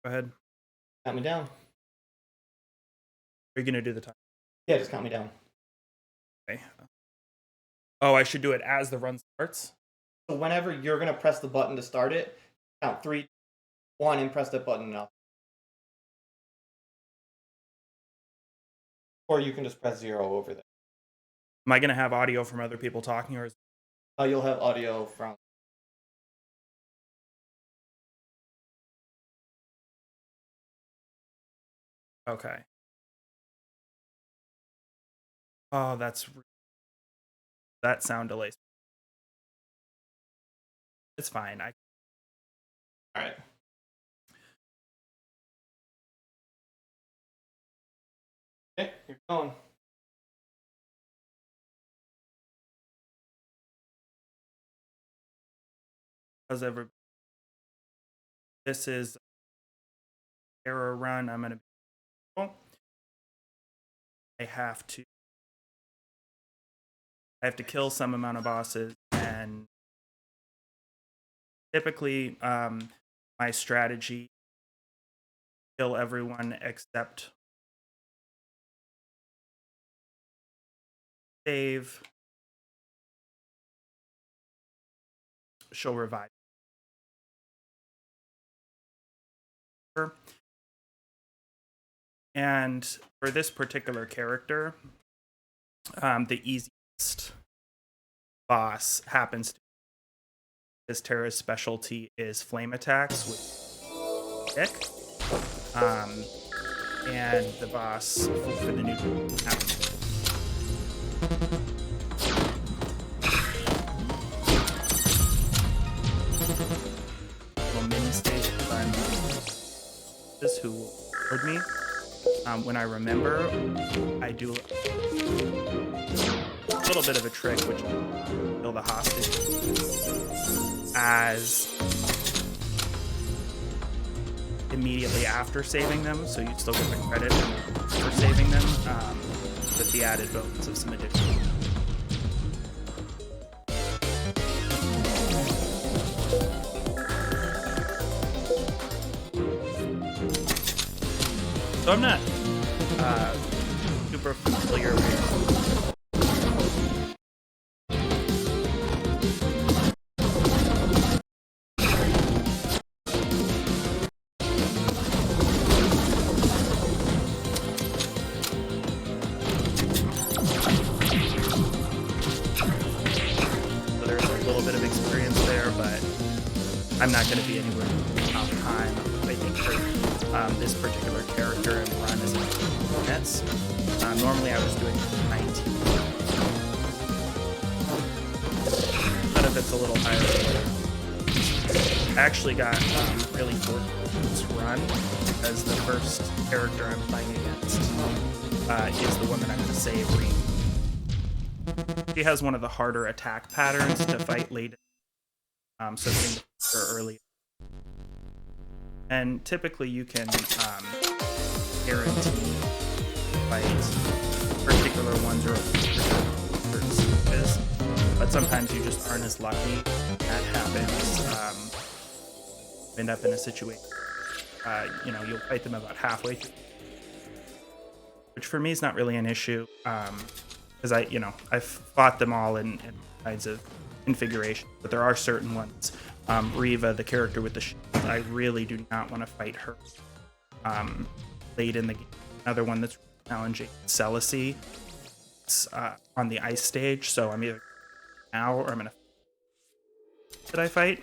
Go ahead. Count me down. Are you gonna do the time? Yeah, just count me down. Okay. Oh, I should do it as the run starts. So whenever you're gonna press the button to start it, count 3, 1, and press that button now. Or you can just press 0 over there. Am I gonna have audio from other people talking, or is You'll have audio from. okay? Oh, that sound delay. It's fine. All right. Okay, you're going. How's everybody? This is error run. I'm gonna. I have to kill some amount of bosses, and typically my strategy kill everyone except save. She'll revive. And for this particular character, the easiest boss happens to be this Terra's specialty is flame attacks with stick. And the boss for the new mini stage this who heard me. When I remember, I do a little bit of a trick, which is kill the hostage as immediately after saving them, so you still get the credit for saving them, with the added bonus of some additional. So I'm not super familiar with so there's a little bit of experience there, but I'm not going to be anywhere top time. I think for this particular character and run is minutes. Normally I was doing 19. But if it's a little higher, I actually got really fortunate this run because the first character I'm playing against is the one that I'm going to save. She has one of the harder attack patterns to fight late, so things are early. And typically you can guarantee fights particular ones or certain stages, but sometimes you just aren't as lucky. That happens. End up in a situation, you'll fight them about halfway through, which for me is not really an issue, because I've fought them all in kinds of configuration, but there are certain ones. Riva, the character with the shield, I really do not want to fight her late in the game. Another one that's challenging, Celici, on the ice stage, so I'm either now or I'm gonna. Did I fight?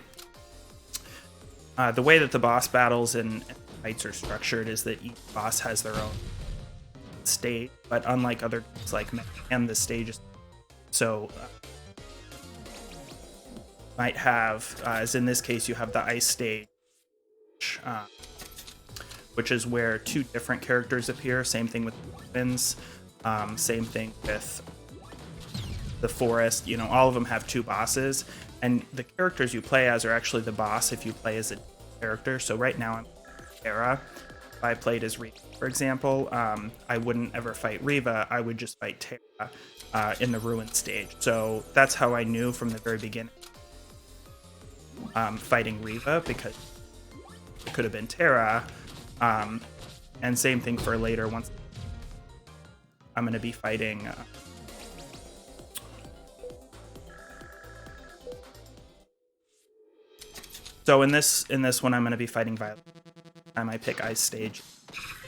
The way that the boss battles and fights are structured is that each boss has their own stage, but unlike other games like and the stages, so might have, as in this case, you have the ice stage, which is where two different characters appear. Same thing with weapons. Same thing with the forest. All of them have two bosses, and the characters you play as are actually the boss if you play as a character. So right now I'm Terra. If I played as Riva, for example, I wouldn't ever fight Riva. I would just fight Terra in the ruin stage. So that's how I knew from the very beginning. Fighting Riva, because it could have been Terra, And same thing for later. Once I'm going to be fighting so in this one I'm going to be fighting Violet. Time I pick Ice Stage,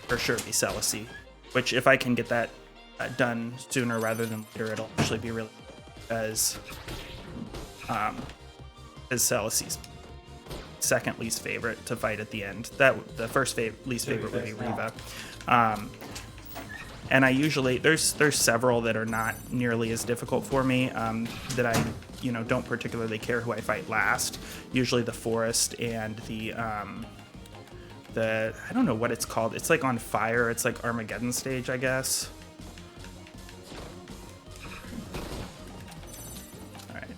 for sure be Celicy, which if I can get that done sooner rather than later, it'll actually be really as Celicy's second least favorite to fight at the end. That the first least favorite would be Reva. And I usually there's several that are not nearly as difficult for me that I don't particularly care who I fight last. Usually the Forest and the I don't know what it's called. It's like on fire. It's like Armageddon stage, I guess. All right.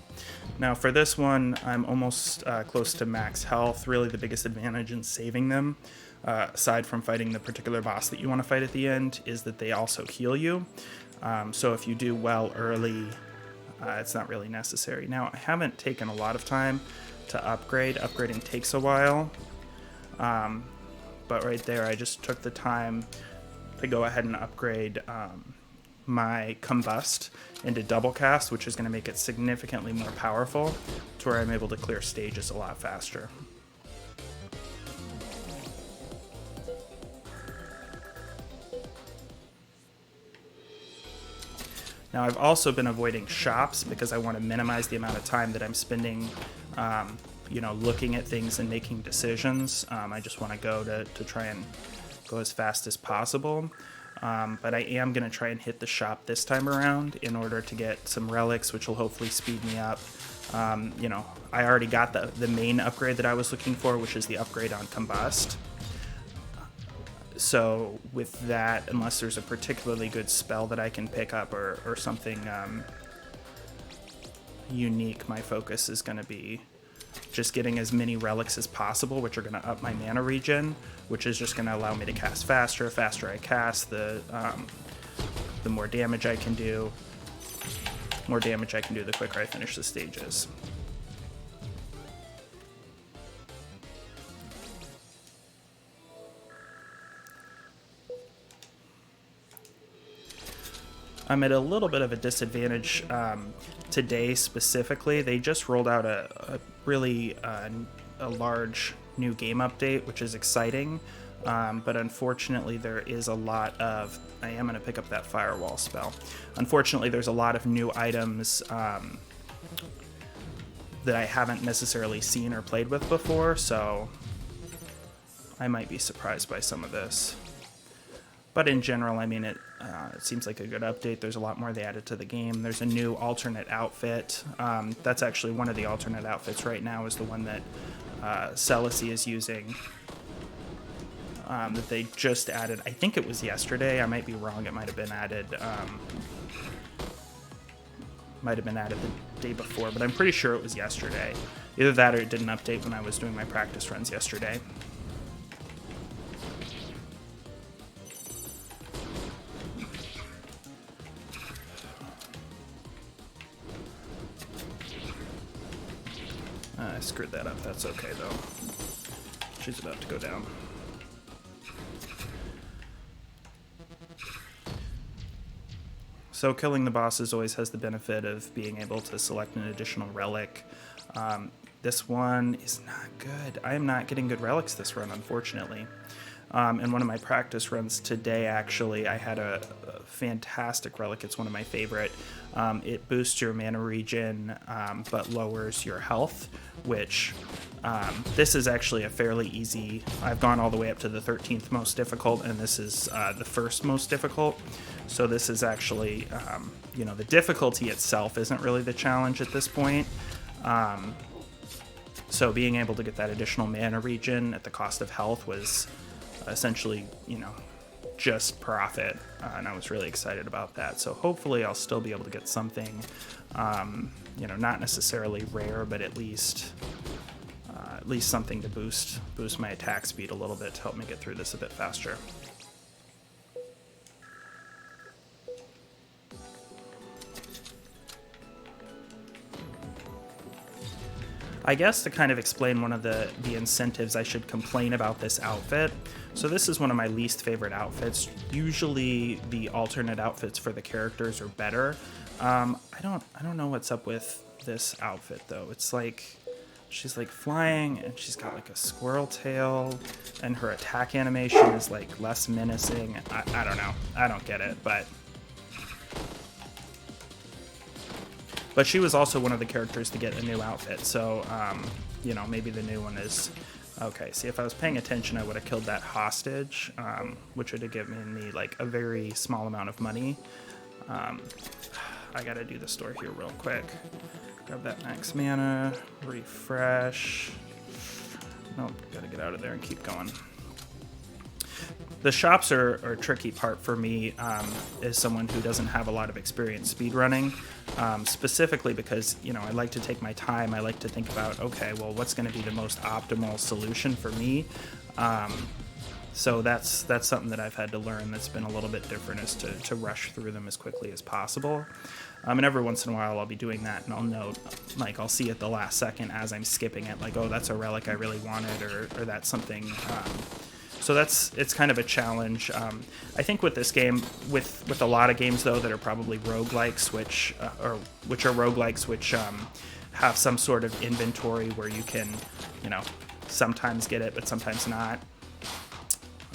Now for this one, I'm almost close to max health. Really the biggest advantage in saving them, aside from fighting the particular boss that you want to fight at the end, is that they also heal you. So if you do well early, it's not really necessary. Now, I haven't taken a lot of time to upgrade. Upgrading takes a while. But right there, I just took the time to go ahead and upgrade my Combust into Double Cast, which is going to make it significantly more powerful to where I'm able to clear stages a lot faster. Now, I've also been avoiding shops because I want to minimize the amount of time that I'm spending looking at things and making decisions. I just want to go to try and go as fast as possible. But I am going to try and hit the shop this time around in order to get some relics, which will hopefully speed me up. I already got the main upgrade that I was looking for, which is the upgrade on Combust. So with that, unless there's a particularly good spell that I can pick up or something unique, my focus is going to be just getting as many relics as possible, which are going to up my mana regen, which is just going to allow me to cast faster. Faster I cast, the more damage I can do. More damage I can do, the quicker I finish the stages. I'm at a little bit of a disadvantage today specifically. They just rolled out a really a large new game update, which is exciting. But unfortunately, there is a lot of... I am going to pick up that Firewall spell. Unfortunately, there's a lot of new items that I haven't necessarily seen or played with before, so I might be surprised by some of this. But in general, I mean, it seems like a good update. There's a lot more they added to the game. There's a new alternate outfit. That's actually one of the alternate outfits right now is the one that Celicy is using. That they just added. I think it was yesterday. I might be wrong. It might have been added. The day before, but I'm pretty sure it was yesterday. Either that or it did an update when I was doing my practice runs yesterday. I screwed that up. That's okay, though. She's about to go down. So killing the bosses always has the benefit of being able to select an additional relic. This one is not good. I am not getting good relics this run, unfortunately. In one of my practice runs today, actually, I had a fantastic relic. It's one of my favorite. It boosts your mana regen, but lowers your health, which this is actually a fairly easy... I've gone all the way up to the 13th most difficult, and this is the first most difficult. So this is actually, the difficulty itself isn't really the challenge at this point. So being able to get that additional mana regen at the cost of health was essentially, just profit, and I was really excited about that. So hopefully I'll still be able to get something, not necessarily rare, but at least something to boost my attack speed a little bit to help me get through this a bit faster. I guess to kind of explain one of the incentives I should complain about this outfit. So this is one of my least favorite outfits. Usually the alternate outfits for the characters are better. I don't know what's up with this outfit though. It's like she's like flying and she's got like a squirrel tail and her attack animation is like less menacing. I don't know. I don't get it, but she was also one of the characters to get a new outfit, so, you know, maybe the new one is... Okay, see, if I was paying attention, I would have killed that hostage, which would have given me, like, a very small amount of money. I gotta do the store here real quick. Grab that max mana, refresh. Nope, gotta get out of there and keep going. The shops are a tricky part for me as someone who doesn't have a lot of experience speedrunning, specifically because, you know, I like to take my time. I like to think about, okay, well, what's going to be the most optimal solution for me? So that's something that I've had to learn that's been a little bit different, is to rush through them as quickly as possible. And every once in a while I'll be doing that and I'll note, like, I'll see at the last second as I'm skipping it, like, oh, that's a relic I really wanted, or that's something... So it's kind of a challenge. I think with this game, with a lot of games though that are probably roguelikes, which are roguelikes which have some sort of inventory where you can, you know, sometimes get it but sometimes not.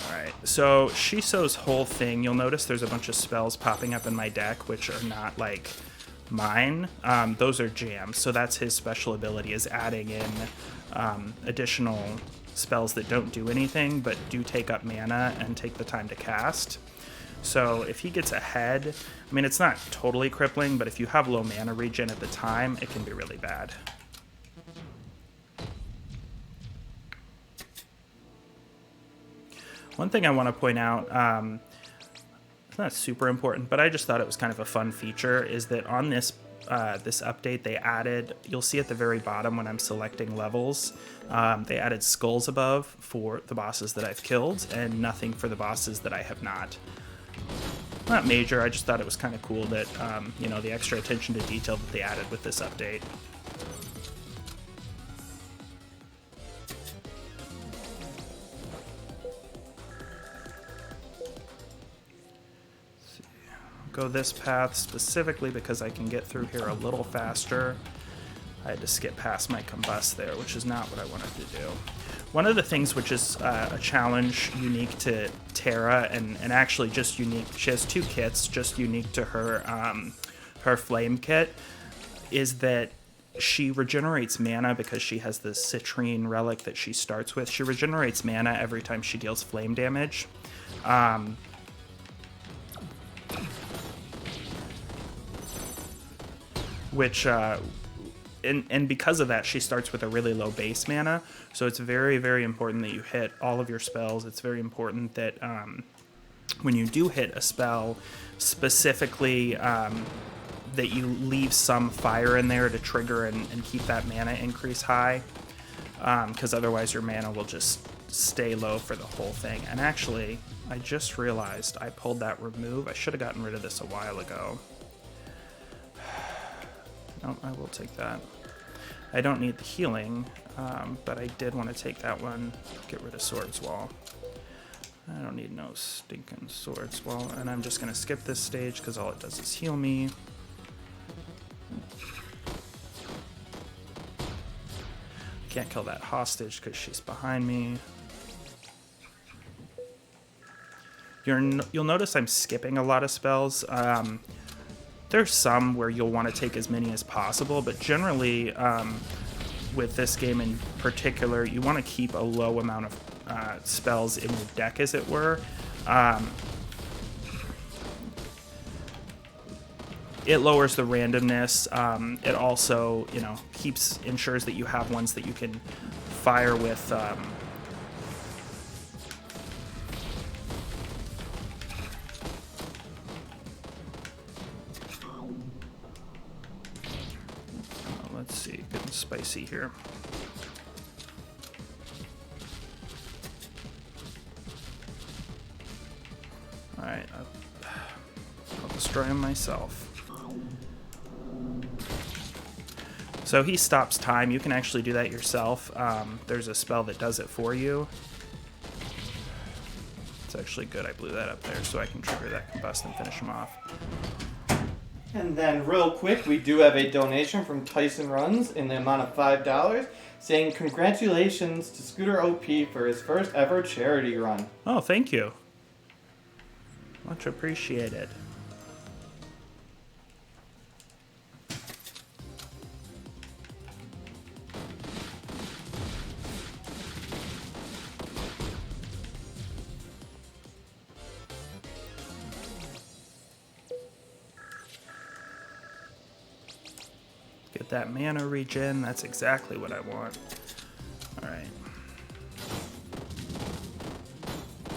All right, so Shiso's whole thing, you'll notice there's a bunch of spells popping up in my deck which are not like mine. Those are jams, so that's his special ability, is adding in additional spells that don't do anything but do take up mana and take the time to cast. So if he gets ahead, I mean, it's not totally crippling, but if you have low mana regen at the time, it can be really bad. One thing I want to point out, it's not super important, but I just thought it was kind of a fun feature, is that on this this update they added, you'll see at the very bottom when I'm selecting levels, they added skulls above for the bosses that I've killed and nothing for the bosses that I have not. Not major, I just thought it was kind of cool that, you know, the extra attention to detail that they added with this update. Go this path specifically because I can get through here a little faster. I had to skip past my combust there, which is not what I wanted to do. One of the things which is a challenge unique to Terra, and actually just unique, she has two kits just unique to her, her flame kit, is that she regenerates mana because she has the citrine relic that she starts with. She regenerates mana every time she deals flame damage. Which, and because of that, she starts with a really low base mana, so it's very, very important that you hit all of your spells. It's very important that when you do hit a spell, specifically that you leave some fire in there to trigger and keep that mana increase high, because otherwise your mana will just stay low for the whole thing. And actually, I just realized I pulled that remove. I should have gotten rid of this a while ago. No, I will take that. I don't need the healing, but I did want to take that one. Get rid of Swords Wall. I don't need no stinking Swords Wall, and I'm just going to skip this stage because all it does is heal me. Can't kill that hostage because she's behind me. You'll notice I'm skipping a lot of spells. There's some where you'll want to take as many as possible, but generally, with this game in particular, you want to keep a low amount of spells in your deck, as it were. It lowers the randomness. It also, you know, ensures that you have ones that you can fire with. Let's see, getting spicy here. Alright, I'll destroy him myself. So he stops time. You can actually do that yourself. There's a spell that does it for you. It's actually good I blew that up there so I can trigger that combust and finish him off. And then real quick, we do have a donation from Tyson Runs in the amount of $5 saying congratulations to ScooterOP for his first ever charity run. Oh, thank you. Much appreciated. Get that mana regen. That's exactly what I want. All right.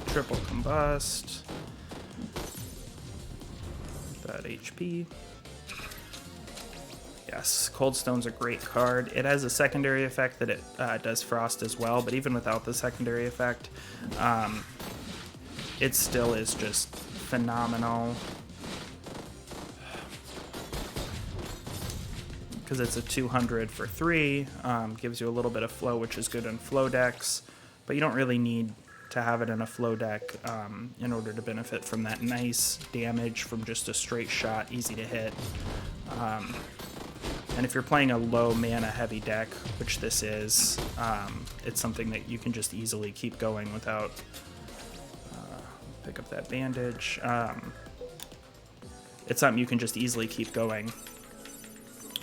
Triple combust. That HP. Yes, Cold Stone's a great card. It has a secondary effect that it does frost as well, but even without the secondary effect, it still is just phenomenal. Because it's a 200 for 3, gives you a little bit of flow, which is good in flow decks, but you don't really need to have it in a flow deck in order to benefit from that nice damage from just a straight shot, easy to hit. And if you're playing a low mana heavy deck, which this is, it's something that you can just easily keep going without... pick up that bandage. It's something you can just easily keep going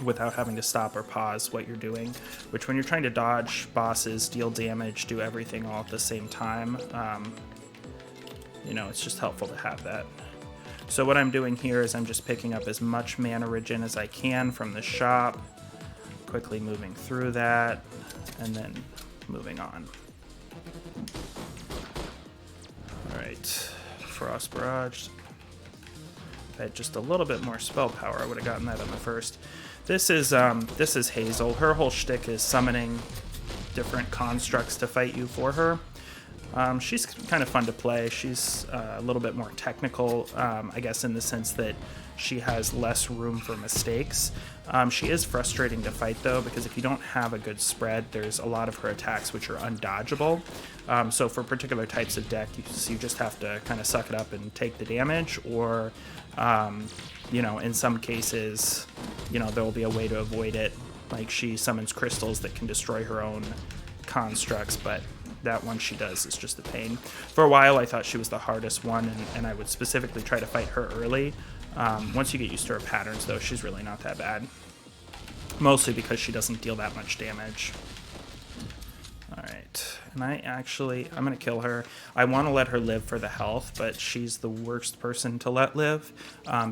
without having to stop or pause what you're doing, which when you're trying to dodge bosses, deal damage, do everything all at the same time, you know, it's just helpful to have that. So what I'm doing here is I'm just picking up as much mana regen as I can from the shop, quickly moving through that, and then moving on. All right, Frost Barrage. If I had just a little bit more spell power, I would have gotten that on the first. This is Hazel. Her whole shtick is summoning different constructs to fight you for her. She's kind of fun to play. She's a little bit more technical, I guess, in the sense that she has less room for mistakes. She is frustrating to fight, though, because if you don't have a good spread, there's a lot of her attacks which are undodgeable. So for particular types of deck, you just have to kind of suck it up and take the damage, or, you know, in some cases, you know, there will be a way to avoid it. Like she summons crystals that can destroy her own constructs, but that one she does is just a pain. For a while, I thought she was the hardest one, and I would specifically try to fight her early. Once you get used to her patterns, though, she's really not that bad. Mostly because she doesn't deal that much damage. Alright, and I'm going to kill her. I want to let her live for the health, but she's the worst person to let live,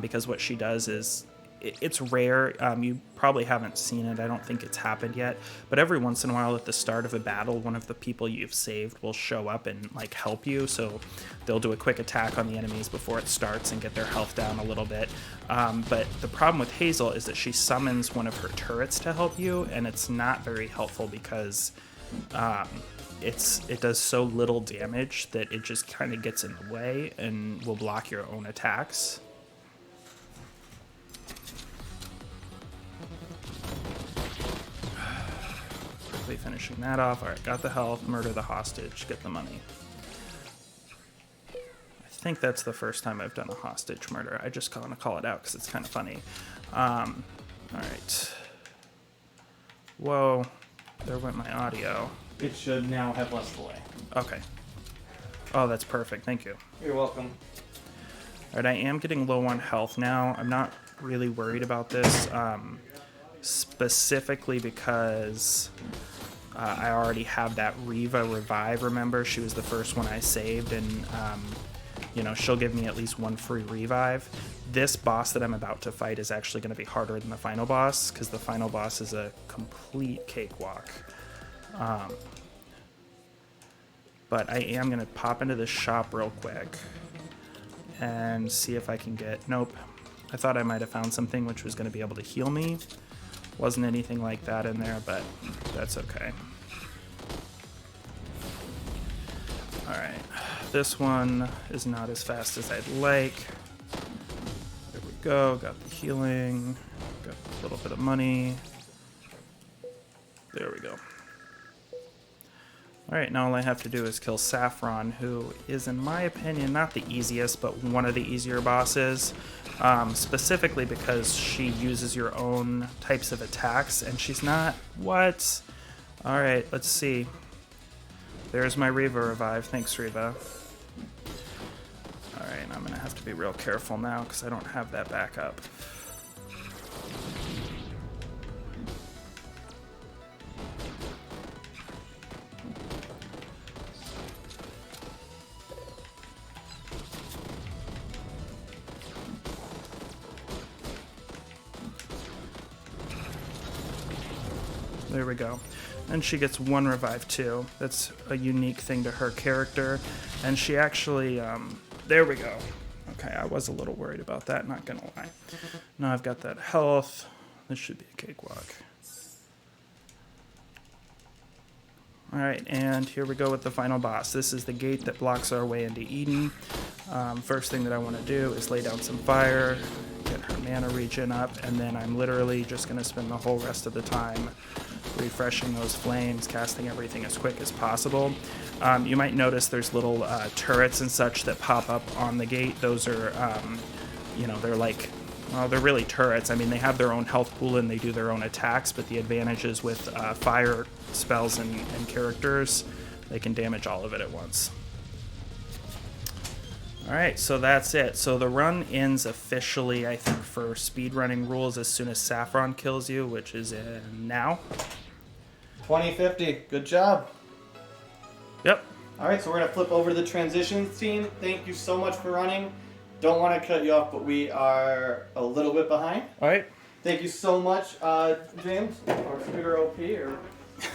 because what she does is, it's rare. You probably haven't seen it. I don't think it's happened yet. But every once in a while at the start of a battle, one of the people you've saved will show up and like help you. So they'll do a quick attack on the enemies before it starts and get their health down a little bit. But the problem with Hazel is that she summons one of her turrets to help you, and it's not very helpful because it does so little damage that it just kind of gets in the way and will block your own attacks. Finishing that off. Alright, got the health, murder the hostage, get the money. I think that's the first time I've done a hostage murder. I just want to call it out because it's kind of funny. Alright. Whoa, there went my audio. It should now have less delay. Okay. Oh, that's perfect. Thank you. You're welcome. Alright, I am getting low on health now. I'm not really worried about this, specifically because I already have that Riva revive, remember? She was the first one I saved, and, you know, she'll give me at least one free revive. This boss that I'm about to fight is actually going to be harder than the final boss, because the final boss is a complete cakewalk. But I am going to pop into this shop real quick and see if I can get... Nope. I thought I might have found something which was going to be able to heal me. Wasn't anything like that in there, but that's okay. Alright, this one is not as fast as I'd like. There we go, got the healing, got a little bit of money. There we go. Alright, now all I have to do is kill Saffron, who is, in my opinion, not the easiest, but one of the easier bosses. Specifically because she uses your own types of attacks, and she's not... What? Alright, let's see. There's my Reva revive. Thanks, Reva. Alright, I'm going to have to be real careful now, because I don't have that backup. There we go. And she gets one revive too. That's a unique thing to her character. And she actually, there we go. Okay, I was a little worried about that, not gonna lie. Now I've got that health. This should be a cakewalk. Alright, and here we go with the final boss. This is the gate that blocks our way into Eden. First thing that I want to do is lay down some fire, get her mana regen up, and then I'm literally just going to spend the whole rest of the time refreshing those flames, casting everything as quick as possible. You might notice there's little turrets and such that pop up on the gate. Those are, you know, they're like, well, they're really turrets. I mean, they have their own health pool and they do their own attacks, but the advantage is with fire spells and characters, they can damage all of it at once. Alright, so that's it. So the run ends officially, I think, for speedrunning rules as soon as Saffron kills you, which is in now. 2050. Good job. Yep. Alright, so we're going to flip over to the transitions scene. Thank you so much for running. Don't want to cut you off, but we are a little bit behind. Alright. Thank you so much, James, or ScooterOP, or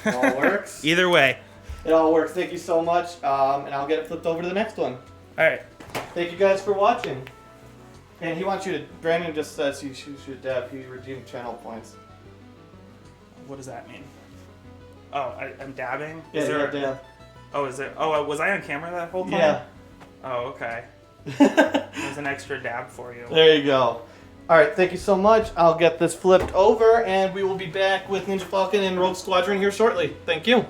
it all works. Either way. It all works. Thank you so much, and I'll get it flipped over to the next one. Alright. Thank you guys for watching. And he wants you to, Brandon just says you should dab, he redeemed channel points. What does that mean? Oh, I'm dabbing? Yeah, Is there a dab. Oh, is there? Oh, was I on camera that whole time? Yeah. Oh, okay. There's an extra dab for you. There you go. Alright, thank you so much. I'll get this flipped over, and we will be back with Ninja Falcon and Rogue Squadron here shortly. Thank you.